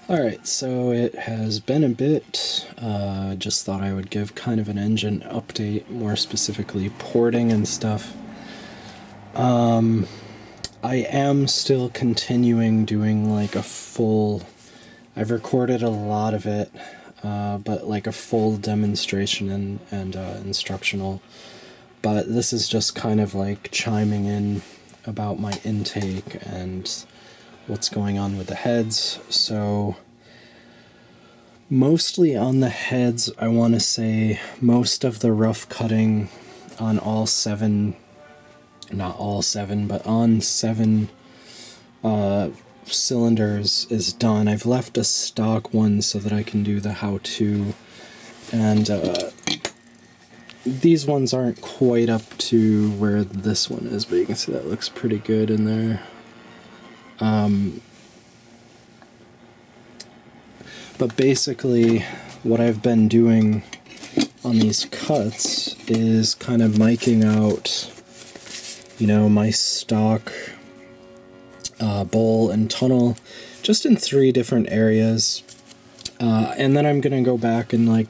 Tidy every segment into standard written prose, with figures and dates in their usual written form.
Alright, so it has been a bit. Just thought I would give kind of an engine update, more specifically porting and stuff. I am still continuing doing like a full. I've recorded a lot of it, but like a full demonstration and instructional. But this is just kind of like chiming in about my intake and what's going on with the heads. So mostly on the heads, I want to say most of the rough cutting on all seven, not all seven, but on seven cylinders is done. I've left a stock one so that I can do the how-to, and these ones aren't quite up to where this one is, but you can see that looks pretty good in there. But basically, what I've been doing on these cuts is kind of miking out, you know, my stock bowl and tunnel just in 3 different areas. And then I'm going to go back and like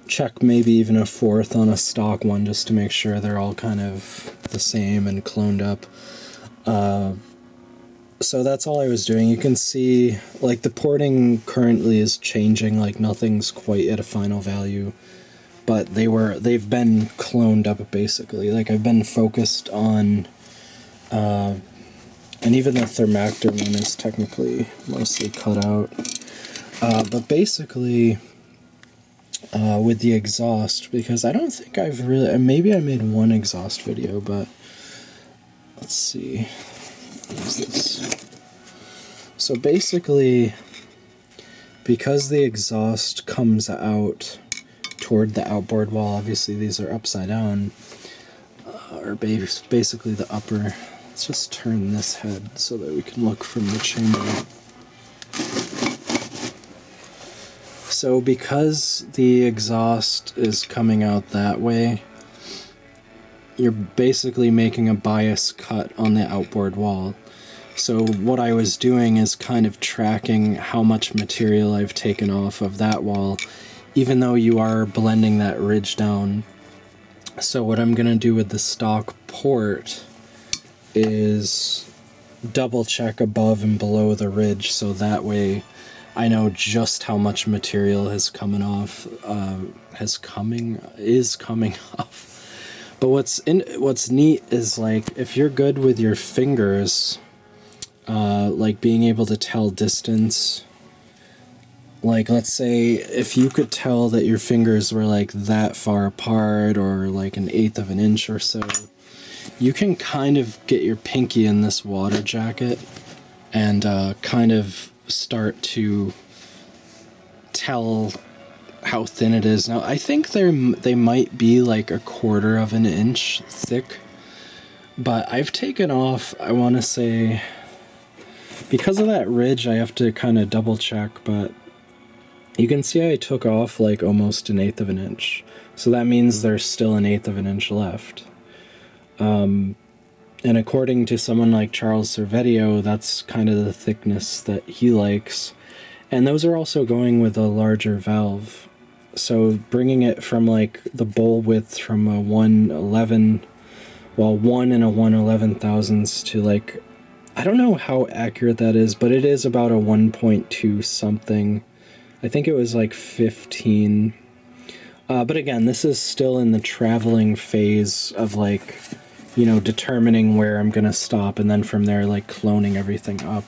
check maybe even a 4th on a stock one just to make sure they're all kind of the same and cloned up. So that's all I was doing. You can see like the porting currently is changing, like nothing's quite at a final value, but they've been cloned up basically. Like I've been focused on and even the thermactor one is technically mostly cut out. But basically with the exhaust, because I don't think I've really, maybe I made one exhaust video, but let's see. What is this? So basically, because the exhaust comes out toward the outboard wall, obviously these are upside down, or basically the upper. Let's just turn this head so that we can look from the chamber. So because the exhaust is coming out that way, you're basically making a bias cut on the outboard wall. So what I was doing is kind of tracking how much material I've taken off of that wall, even though you are blending that ridge down. So what I'm going to do with the stock port is double check above and below the ridge, so that way I know just how much material is coming off. But what's neat is like if you're good with your fingers, like being able to tell distance. Like let's say if you could tell that your fingers were like that far apart or like 1/8 of an inch or so, you can kind of get your pinky in this water jacket and kind of start to tell how thin it is. Now I think they might be like 1/4 of an inch thick, but I've taken off, I want to say, because of that ridge I have to kind of double check, but you can see I took off like almost 1/8 of an inch, so that means there's still 1/8 of an inch left. And according to someone like Charles Servetio, that's kind of the thickness that he likes. And those are also going with a larger valve. So bringing it from like the bowl width from a 1/11, well, 1 and a 1/11 thousandths to like, I don't know how accurate that is, but it is about a 1.2 something. I think it was like 15. But again, this is still in the traveling phase of like, you know, determining where I'm going to stop, and then from there, like cloning everything up.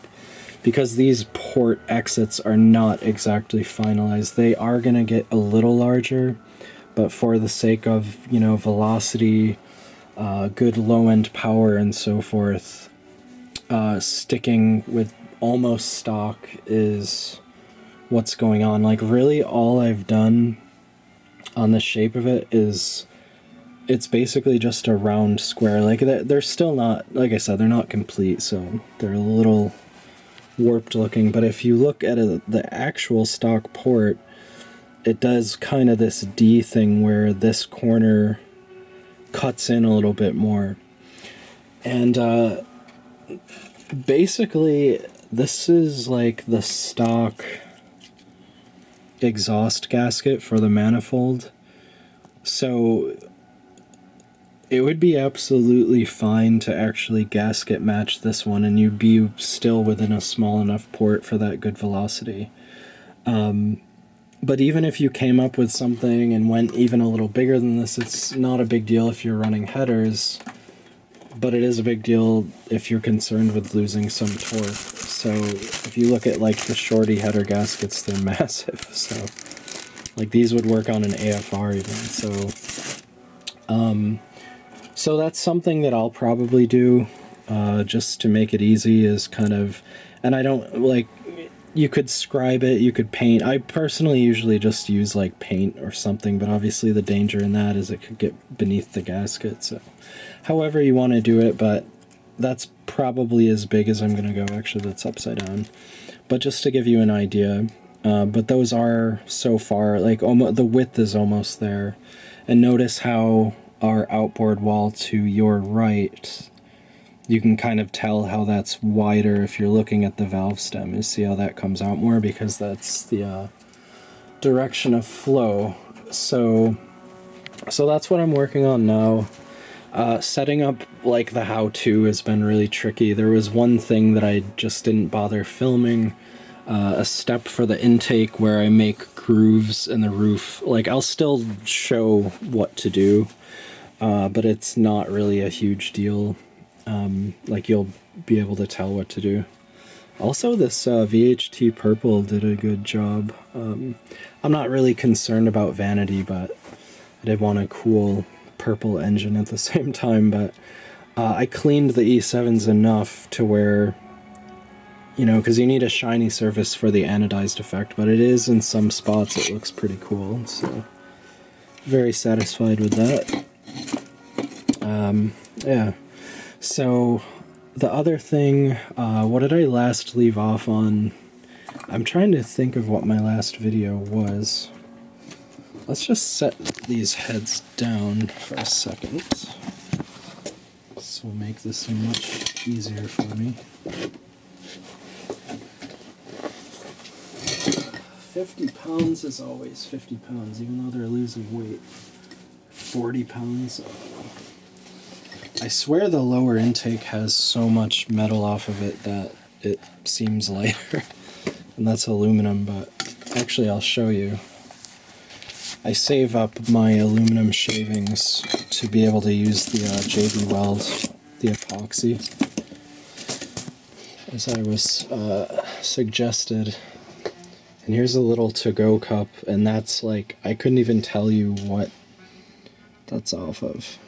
Because these port exits are not exactly finalized. They are going to get a little larger, but for the sake of, you know, velocity, good low-end power, and so forth, sticking with almost stock is what's going on. Like, really, all I've done on the shape of it is it's basically just a round square. Like, they're still not, like I said, they're not complete, so they're a little warped looking. But if you look at the actual stock port, it does kind of this D thing where this corner cuts in a little bit more. And basically This is like the stock exhaust gasket for the manifold. So it would be absolutely fine to actually gasket match this one, and you'd be still within a small enough port for that good velocity. But even if you came up with something and went even a little bigger than this, it's not a big deal if you're running headers, but it is a big deal if you're concerned with losing some torque. So if you look at like the shorty header gaskets, they're massive. So like these would work on an AFR even. So that's something that I'll probably do, just to make it easy, is kind of, and I don't like, you could scribe it, you could paint. I personally usually just use like paint or something, but obviously the danger in that is it could get beneath the gasket. So however you want to do it, but that's probably as big as I'm going to go. Actually, that's upside down. But just to give you an idea, but those are so far, like the width is almost there. And notice how our outboard wall to your right, you can kind of tell how that's wider if you're looking at the valve stem. You see how that comes out more because that's the direction of flow. So that's what I'm working on now. Setting up like the how-to has been really tricky. There was one thing that I just didn't bother filming, a step for the intake where I make grooves in the roof. Like I'll still show what to do, but it's not really a huge deal. Like you'll be able to tell what to do. Also, this VHT purple did a good job. I'm not really concerned about vanity, but I did want a cool purple engine at the same time. But I cleaned the E7s enough to where, you know, because you need a shiny surface for the anodized effect, but it is in some spots it looks pretty cool. So very satisfied with that. Yeah. So the other thing, what did I last leave off on? I'm trying to think of what my last video was. Let's just set these heads down for a second. This will make this much easier for me. 50 pounds is always 50 pounds, even though they're losing weight. 40 pounds. I swear the lower intake has so much metal off of it that it seems lighter. And that's aluminum, but actually I'll show you. I save up my aluminum shavings to be able to use the JB Weld, the epoxy, as I was suggested. And here's a little to-go cup, and that's like, I couldn't even tell you what that's off of.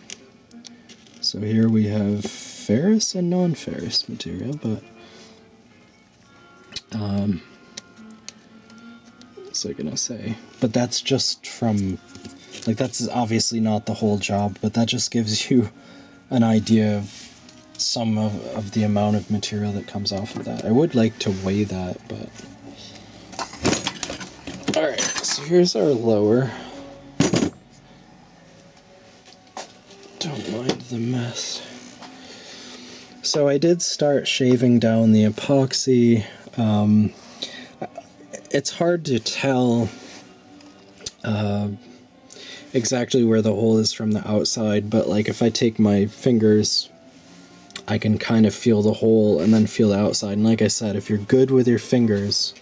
So here we have ferrous and non-ferrous material, but what was I gonna say? But that's just from, like, that's obviously not the whole job, but that just gives you an idea of some of the amount of material that comes off of that. I would like to weigh that, but... Alright, so here's our lower. Don't mind the mess. So I did start shaving down the epoxy. It's hard to tell exactly where the hole is from the outside, but like if I take my fingers, I can kind of feel the hole and then feel the outside. And like I said, if you're good with your fingers,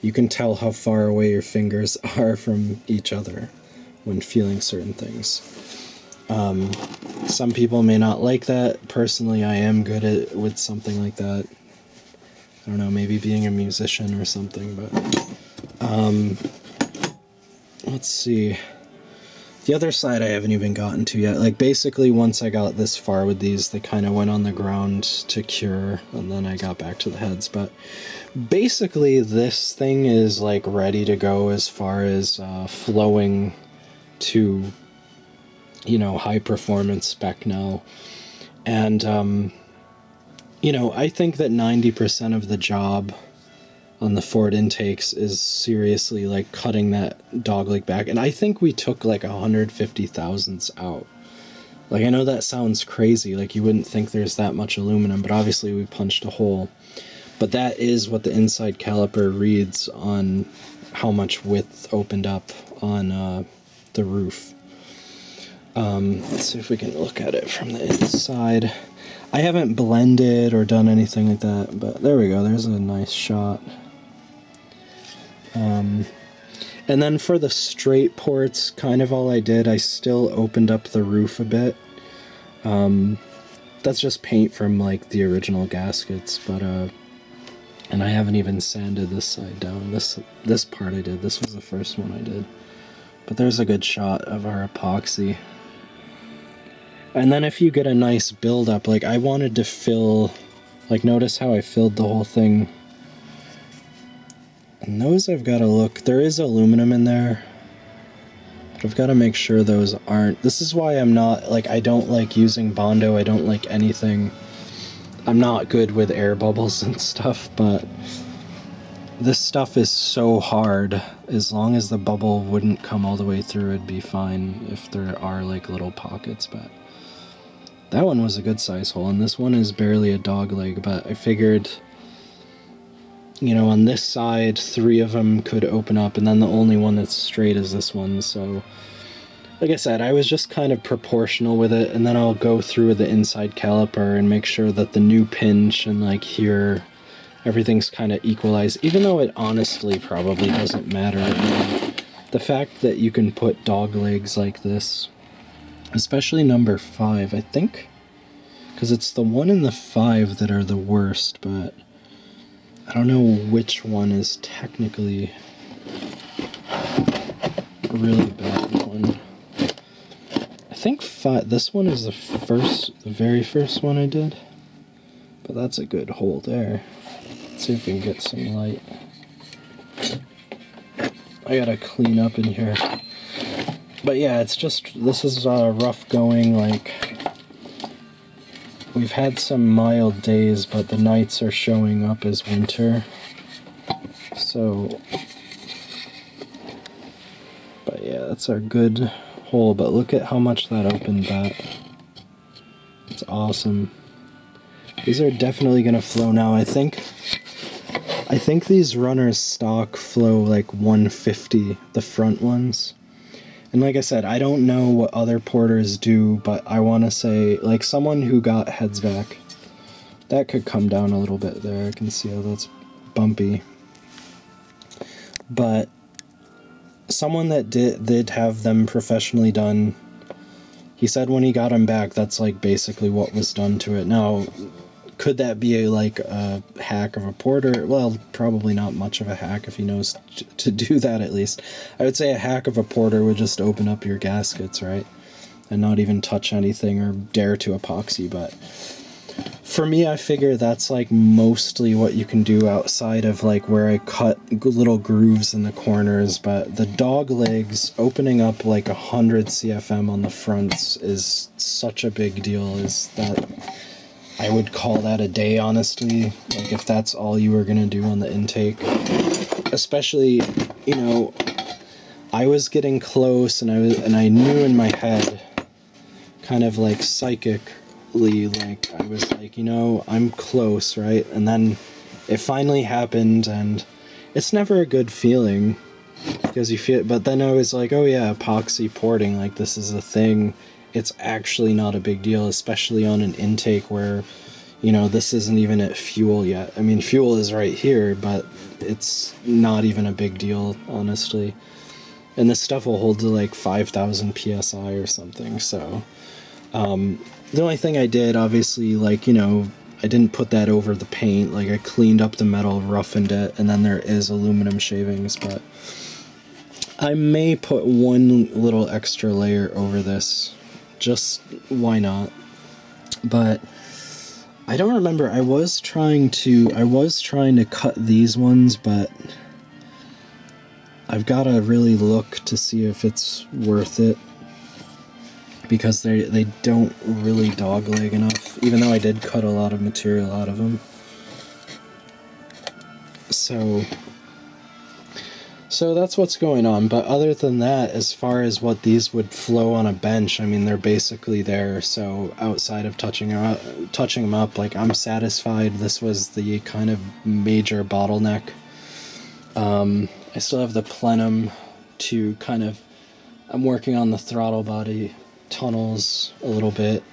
you can tell how far away your fingers are from each other when feeling certain things. Some people may not like that. Personally, I am good with something like that. I don't know, maybe being a musician or something, but let's see. The other side I haven't even gotten to yet. Like, basically, once I got this far with these, they kind of went on the ground to cure, and then I got back to the heads. But basically, this thing is, like, ready to go as far as flowing to, you know, high-performance spec now. And, you know, I think that 90% of the job on the Ford intakes is seriously like cutting that dogleg back, and I think we took like 150 thousandths out. Like, I know that sounds crazy, like you wouldn't think there's that much aluminum, but obviously we punched a hole. But that is what the inside caliper reads on how much width opened up on the roof. Let's see if we can look at it from the inside. I haven't blended or done anything like that, but there we go. There's a nice shot. And then for the straight ports, kind of all I did, I still opened up the roof a bit. That's just paint from like the original gaskets, but and I haven't even sanded this side down. This part I did. This was the first one I did. But there's a good shot of our epoxy. And then if you get a nice build-up, like I wanted to fill, like notice how I filled the whole thing. And those I've got to look, there is aluminum in there. But I've got to make sure those aren't. This is why I'm not, like I don't like using Bondo, I don't like anything. I'm not good with air bubbles and stuff, but this stuff is so hard. As long as the bubble wouldn't come all the way through, it'd be fine if there are like little pockets, but that one was a good size hole, and this one is barely a dog leg, but I figured, you know, on this side, 3 of them could open up, and then the only one that's straight is this one, so like I said, I was just kind of proportional with it, and then I'll go through with the inside caliper and make sure that the new pinch and like here, everything's kind of equalized, even though it honestly probably doesn't matter. The fact that you can put dog legs like this, especially number 5, I think, because it's the 1 and the 5 that are the worst, but I don't know which one is technically a really bad one. I think this one is the very first one I did, but that's a good hole there. Let's see if we can get some light. I gotta clean up in here. But yeah, it's just, this is rough going, like, we've had some mild days, but the nights are showing up as winter. So, but yeah, that's our good hole, but look at how much that opened back. It's awesome. These are definitely gonna flow now. I think these runners stock flow like 150, the front ones. And like I said, I don't know what other porters do, but I want to say, like someone who got heads back, that could come down a little bit there. I can see how that's bumpy. But someone that did have them professionally done, he said when he got them back, that's like basically what was done to it. Now, could that be like a hack of a porter? Well, probably not much of a hack if he knows to do that, at least. I would say a hack of a porter would just open up your gaskets, right? And not even touch anything or dare to epoxy. But for me, I figure that's like mostly what you can do outside of like where I cut little grooves in the corners. But the dog legs opening up like 100 CFM on the fronts is such a big deal. Is that I would call that a day, honestly. Like if that's all you were gonna do on the intake, especially, you know, I was getting close, and I knew in my head, kind of like psychically, like I was like, you know, I'm close, right? And then it finally happened, and it's never a good feeling because you feel. But then I was like, oh yeah, epoxy porting, like this is a thing. It's actually not a big deal, especially on an intake where, you know, this isn't even at fuel yet. I mean, fuel is right here, but it's not even a big deal, honestly. And this stuff will hold to like 5,000 PSI or something, so. The only thing I did, obviously, like, you know, I didn't put that over the paint. Like, I cleaned up the metal, roughened it, and then there is aluminum shavings, but I may put one little extra layer over this. Just why not? But I don't remember. I was trying to cut these ones, but I've got to really look to see if it's worth it, because they don't really dogleg enough, even though I did cut a lot of material out of them. So So that's what's going on. But other than that, as far as what these would flow on a bench, I mean, they're basically there. So outside of touching them up, like, I'm satisfied. This was the kind of major bottleneck. I still have the plenum to kind of... I'm working on the throttle body tunnels a little bit.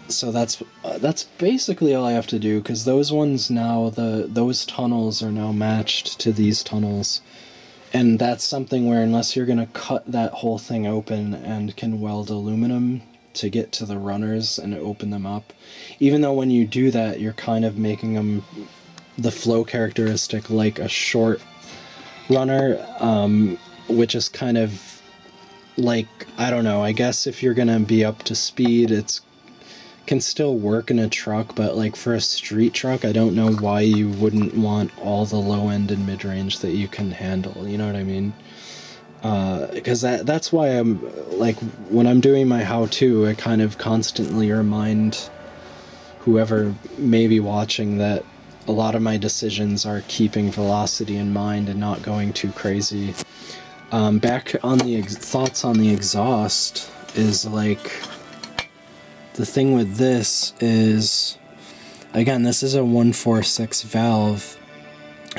So that's basically all I have to do, because those ones now, those tunnels are now matched to these tunnels, and that's something where, unless you're gonna cut that whole thing open and can weld aluminum to get to the runners and open them up, even though when you do that you're kind of making them the flow characteristic like a short runner, which is kind of like, I don't know, I guess if you're gonna be up to speed, it's can still work in a truck, but like for a street truck, I don't know why you wouldn't want all the low end and mid range that you can handle. You know what I mean? Because that's why I'm like, when I'm doing my how-to, I kind of constantly remind whoever may be watching that a lot of my decisions are keeping velocity in mind and not going too crazy. Back on the thoughts on the exhaust is like, the thing with this is, again, this is a 146 valve,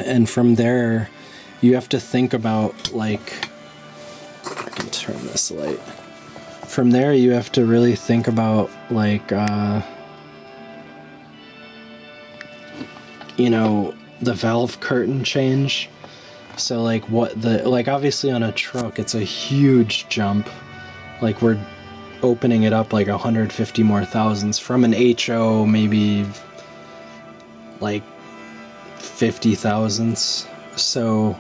and from there you have to think about, like, I can turn this light. From there you have to really think about, like, you know, the valve curtain change. So like like obviously on a truck it's a huge jump, like we're opening it up like 150 more thousandths. From an HO, maybe like 50 thousandths. So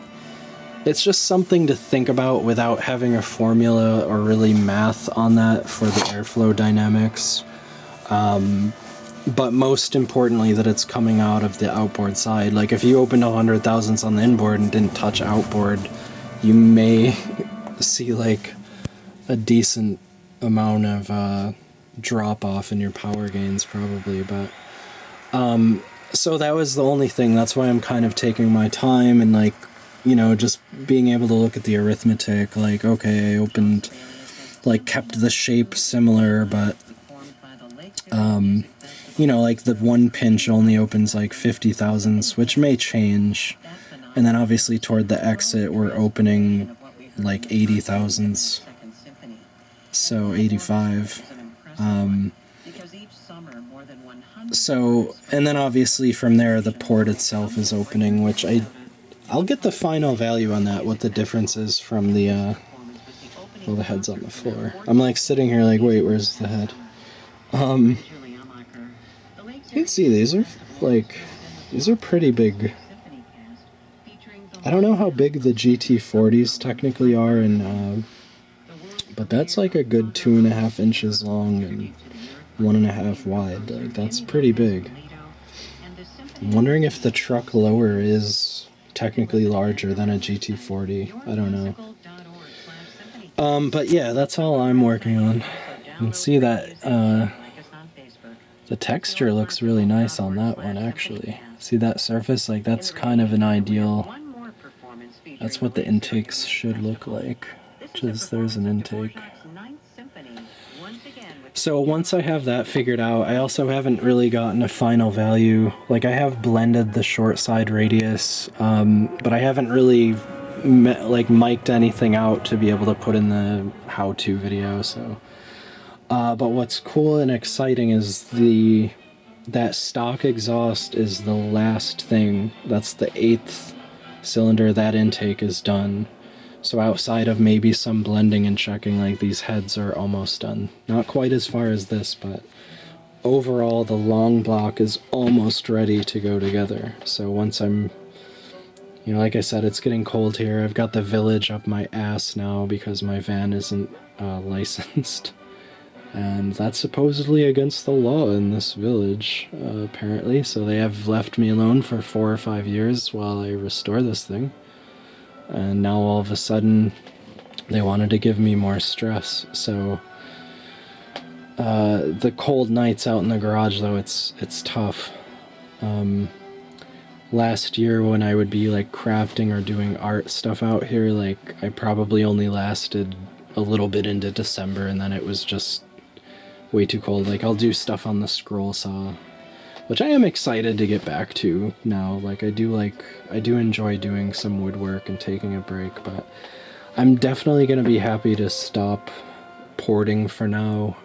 it's just something to think about without having a formula or really math on that for the airflow dynamics. But most importantly, that it's coming out of the outboard side. Like if you opened 100 thousandths on the inboard and didn't touch outboard, you may see like a decent amount of drop off in your power gains, probably. But so that was the only thing. That's why I'm kind of taking my time and, like, you know, just being able to look at the arithmetic, like, okay, I opened, like, kept the shape similar, but you know, like the one pinch only opens like 50 thousandths, which may change, and then obviously toward the exit we're opening like 80 thousandths, so 85. So, and then obviously from there the port itself is opening, which I'll get the final value on that, what the difference is from the well, the head's on the floor. I'm like sitting here like, wait, where's the head? You can see these are pretty big. I don't know how big the GT40s technically are, and but that's like a good 2.5 inches long and 1.5 wide. Like, that's pretty big. I'm wondering if the truck lower is technically larger than a GT40. I don't know. But yeah, that's all I'm working on. You can see that the texture looks really nice on that one, actually. See that surface? Like, that's kind of an ideal... That's what the intakes should look like. Just there's an intake. So once I have that figured out, I also haven't really gotten a final value. Like, I have blended the short side radius, but I haven't really mic'd anything out to be able to put in the how-to video, so... but what's cool and exciting is that stock exhaust is the last thing. That's the 8th cylinder. That intake is done. So outside of maybe some blending and checking, like, these heads are almost done. Not quite as far as this, but overall the long block is almost ready to go together. So once I'm, you know, like I said, it's getting cold here. I've got the Village up my ass now because my van isn't licensed. And that's supposedly against the law in this village, apparently. So they have left me alone for 4 or 5 years while I restore this thing. And now all of a sudden, they wanted to give me more stress. So the cold nights out in the garage, though, it's tough. last year when I would be like crafting or doing art stuff out here, like I probably only lasted a little bit into December, and then it was just way too cold. Like I'll do stuff on the scroll saw, which I am excited to get back to now. Like I do enjoy doing some woodwork and taking a break, but I'm definitely going to be happy to stop porting for now.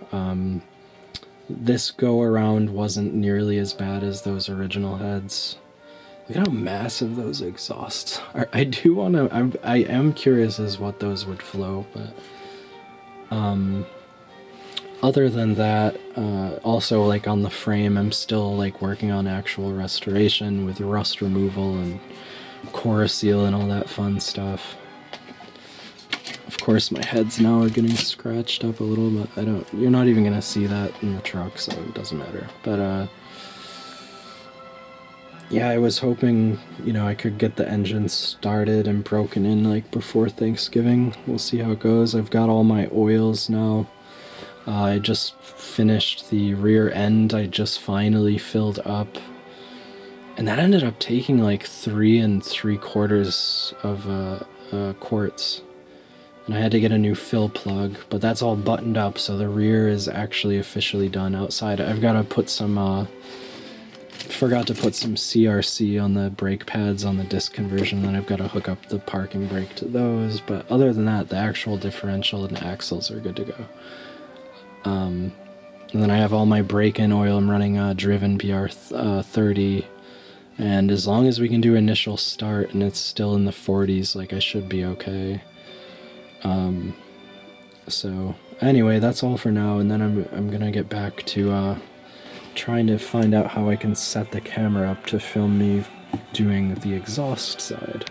This go around wasn't nearly as bad as those original heads. Look at how massive those exhausts are. I do want to, I am curious as what those would flow, but other than that, also like on the frame, I'm still like working on actual restoration with rust removal and Coraseal and all that fun stuff. Of course, my heads now are getting scratched up a little, but you're not even gonna see that in the truck, so it doesn't matter. But, yeah, I was hoping, I could get the engine started and broken in, like, before Thanksgiving. We'll see how it goes. I've got all my oils now. I just finished the rear end. I just finally filled up. And that ended up taking, like, 3 3/4 of quarts. And I had to get a new fill plug, but that's all buttoned up, so the rear is actually officially done. Outside, I've got to put some, forgot to put some CRC on the brake pads on the disc conversion, then I've got to hook up the parking brake to those, but other than that, the actual differential and axles are good to go. And then I have all my brake-in oil. I'm running Driven BR30, and as long as we can do initial start and it's still in the 40s, like, I should be okay. So anyway, that's all for now, and then I'm gonna get back to trying to find out how I can set the camera up to film me doing the exhaust side.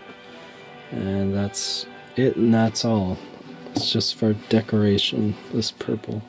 And that's it, and that's all. It's just for decoration, this purple.